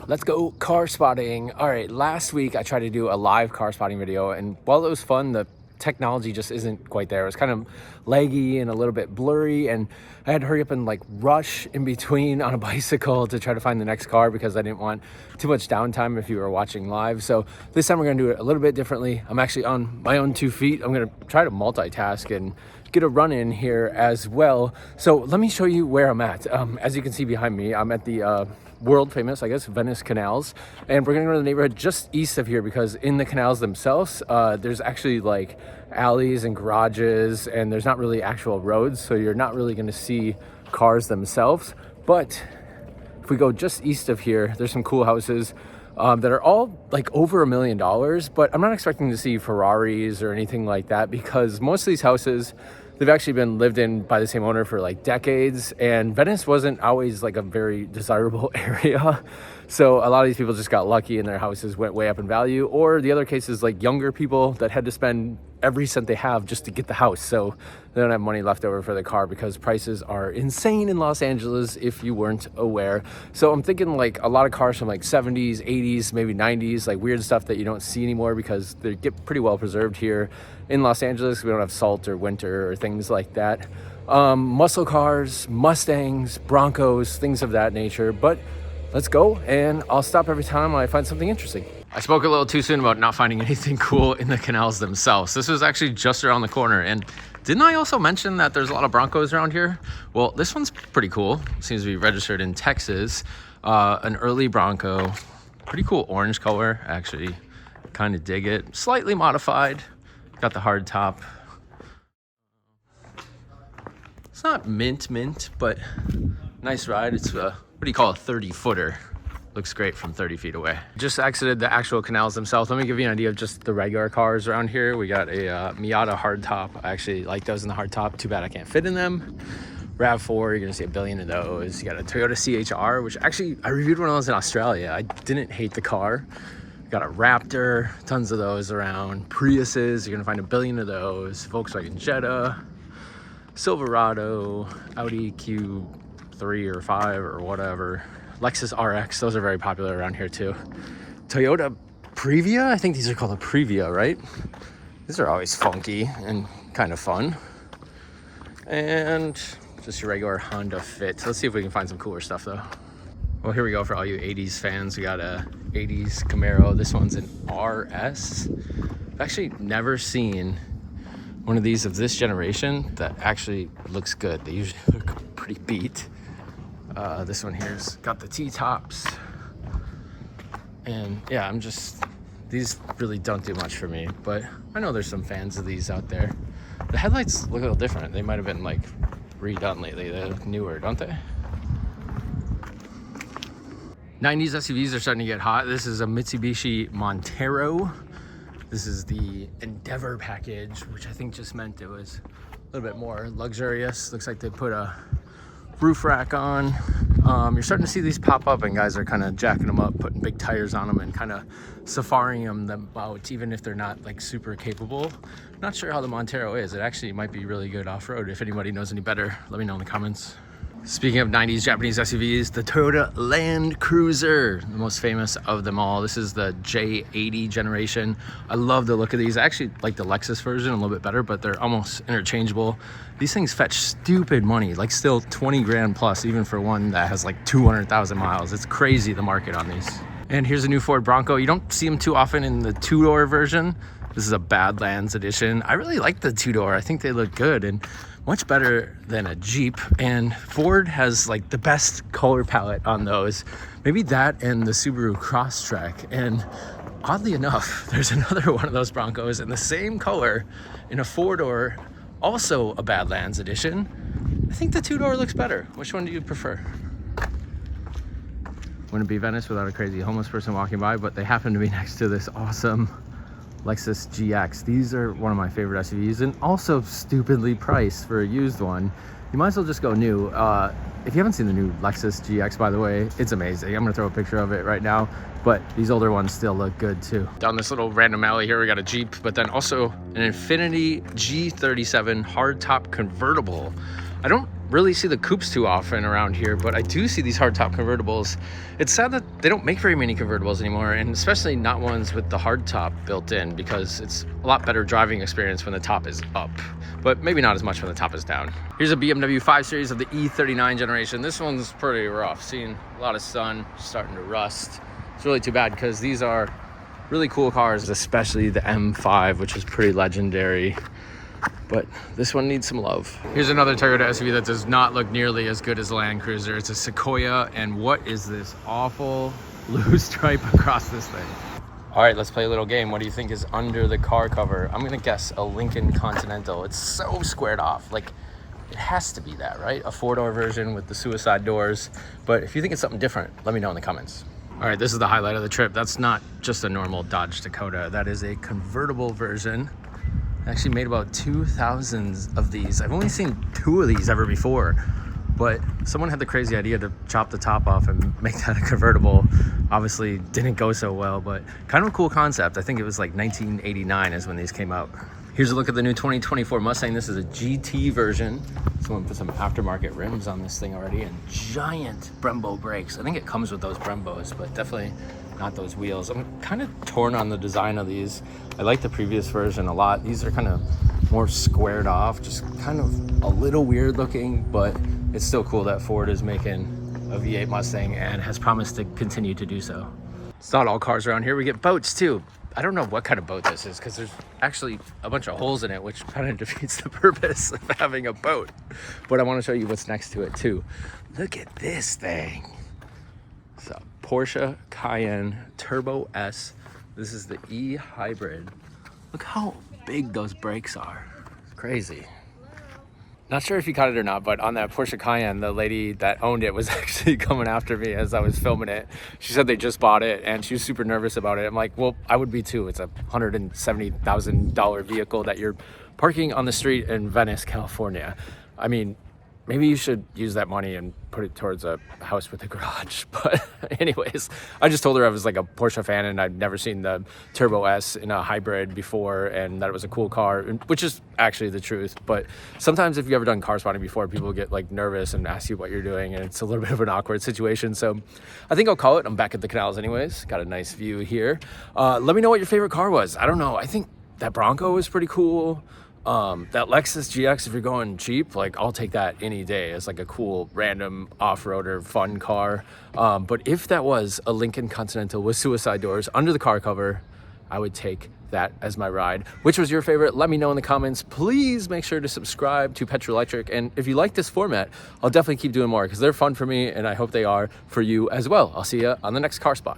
Let's go car spotting. All right, last week I tried to do a live car spotting video, and while it was fun, the technology just isn't quite there. It was kind of laggy and a little bit blurry, and I had to hurry up and like rush in between on a bicycle to try to find the next car because I didn't want too much downtime if you were watching live. So this time we're gonna do it a little bit differently. I'm actually on my own 2 feet. I'm gonna try to multitask and get a run in here as well. So let me show you where I'm at. As you can see behind me, I'm at the world famous, I guess, Venice Canals, and we're gonna go to the neighborhood just east of here because in the canals themselves, there's actually like alleys and garages, and there's not really actual roads, so you're not really gonna see cars themselves. But if we go just east of here, there's some cool houses that are all like over $1 million, but I'm not expecting to see Ferraris or anything like that because most of these houses, they've actually been lived in by the same owner for like decades, and Venice wasn't always like a very desirable area. So a lot of these people just got lucky and their houses went way up in value, or the other case is like younger people that had to spend every cent they have just to get the house. So they don't have money left over for the car because prices are insane in Los Angeles if you weren't aware. So I'm thinking like a lot of cars from like 70s, 80s, maybe 90s, like weird stuff that you don't see anymore because they get pretty well preserved here in Los Angeles. We don't have salt or winter or things like that. Muscle cars, Mustangs, Broncos, things of that nature. But let's go, and I'll stop every time I find something interesting. I spoke a little too soon about not finding anything cool in the canals themselves. This was actually just around the corner, and didn't I also mention that there's a lot of Broncos around here? Well, this one's pretty cool. Seems to be registered in Texas. An early Bronco, pretty cool orange color, actually. Kind of dig it. Slightly modified. Got the hard top. It's not mint, but nice ride. It's what do you call a 30-footer? Looks great from 30 feet away. Just exited the actual canals themselves. Let me give you an idea of just the regular cars around here. We got a Miata hardtop. I actually like those in the hardtop. Too bad I can't fit in them. RAV4, you're gonna see a billion of those. You got a Toyota CHR, which actually I reviewed when I was in Australia. I didn't hate the car. Got a Raptor, tons of those around. Priuses, you're gonna find a billion of those. Volkswagen Jetta, Silverado, Audi Q3 or 5 or whatever. Lexus RX, those are very popular around here too. Toyota Previa, I think these are called a Previa, right? These are always funky and kind of fun. And just your regular Honda Fit. Let's see if we can find some cooler stuff though. Well, here we go for all you 80s fans. We got a 80s Camaro. This one's an RS. I've actually never seen one of these of this generation that actually looks good. They usually look pretty beat. This one here's got the T-tops. And yeah, these really don't do much for me, but I know there's some fans of these out there. The headlights look a little different. They might have been like redone lately. They look newer, don't they? 90s SUVs are starting to get hot. This is a Mitsubishi Montero. This is the Endeavor package, which I think just meant it was a little bit more luxurious. Looks like they put a roof rack on. You're starting to see these pop up, and guys are kind of jacking them up, putting big tires on them and kind of safaring them out, even if they're not like super capable. Not sure how the Montero is. It actually might be really good off-road. If anybody knows any better, let me know in the comments. Speaking of 90s Japanese SUVs, the Toyota Land Cruiser, the most famous of them all. This is the J80 generation. I love the look of these. I actually like the Lexus version a little bit better, but they're almost interchangeable. These things fetch stupid money, like still 20 grand plus, even for one that has like 200,000 miles. It's crazy, the market on these. And here's a new Ford Bronco. You don't see them too often in the two-door version. This is a Badlands edition. I really like the two-door. I think they look good and much better than a Jeep. And Ford has like the best color palette on those. Maybe that and the Subaru Crosstrek. And oddly enough, there's another one of those Broncos in the same color in a four-door, also a Badlands edition. I think the two-door looks better. Which one do you prefer? Wouldn't be Venice without a crazy homeless person walking by, but they happen to be next to this awesome Lexus GX. These are one of my favorite SUVs, and also stupidly priced for a used one. You might as well just go new. If you haven't seen the new Lexus GX, by the way, it's amazing. I'm gonna throw a picture of it right now, but these older ones still look good too. Down this little random alley here, we got a Jeep, but then also an Infiniti G37 hardtop convertible. I don't really see the coupes too often around here, but I do see these hardtop convertibles. It's sad that they don't make very many convertibles anymore, and especially not ones with the hardtop built in, because it's a lot better driving experience when the top is up, but maybe not as much when the top is down. Here's a BMW 5 Series of the E39 generation. This one's pretty rough. Seeing a lot of sun, starting to rust. It's really too bad because these are really cool cars, especially the M5, which is pretty legendary. But this one needs some love. Here's another Toyota SUV that does not look nearly as good as the Land Cruiser. It's a Sequoia, and what is this awful blue stripe across this thing? All right, let's play a little game. What do you think is under the car cover? I'm gonna guess a Lincoln Continental. It's so squared off. Like, it has to be that, right? A four-door version with the suicide doors. But if you think it's something different, let me know in the comments. All right, this is the highlight of the trip. That's not just a normal Dodge Dakota. That is a convertible version. I actually made about 2,000 of these. I've only seen 2 of these ever before, but someone had the crazy idea to chop the top off and make that a convertible. Obviously didn't go so well, but kind of a cool concept. I think it was like 1989 is when these came out. Here's a look at the new 2024 Mustang. This is a GT version. Someone put some aftermarket rims on this thing already, and giant Brembo brakes. I think it comes with those Brembos, but definitely not those wheels. I'm kind of torn on the design of these. I like the previous version a lot. These are kind of more squared off, just kind of a little weird looking, but it's still cool that Ford is making a V8 Mustang and has promised to continue to do so. It's not all cars around here. We get boats too. I don't know what kind of boat this is because there's actually a bunch of holes in it, which kind of defeats the purpose of having a boat. But I want to show you what's next to it too. Look at this thing. It's a Porsche Cayenne Turbo S. This is the E hybrid. Look how big those brakes are. It's crazy. Not sure if you caught it or not, but on that Porsche Cayenne, the lady that owned it was actually coming after me as I was filming it. She said they just bought it and she was super nervous about it. I'm like, well, I would be too. It's a $170,000 vehicle that you're parking on the street in Venice, California. I mean, maybe you should use that money and put it towards a house with a garage. But anyways, I just told her I was like a Porsche fan and I'd never seen the Turbo S in a hybrid before and that it was a cool car, which is actually the truth. But sometimes if you've ever done car spotting before, people get like nervous and ask you what you're doing and it's a little bit of an awkward situation. So I think I'll call it. I'm back at the canals anyways. Got a nice view here. Let me know what your favorite car was. I don't know. I think that Bronco was pretty cool. That Lexus GX, if you're going cheap, like I'll take that any day as like a cool random off-roader fun car. But if that was a Lincoln Continental with suicide doors under the car cover, I would take that as my ride. Which was your favorite? Let me know in the comments. Please make sure to subscribe to Petrol Electric. And if you like this format, I'll definitely keep doing more because they're fun for me and I hope they are for you as well. I'll see you on the next car spot.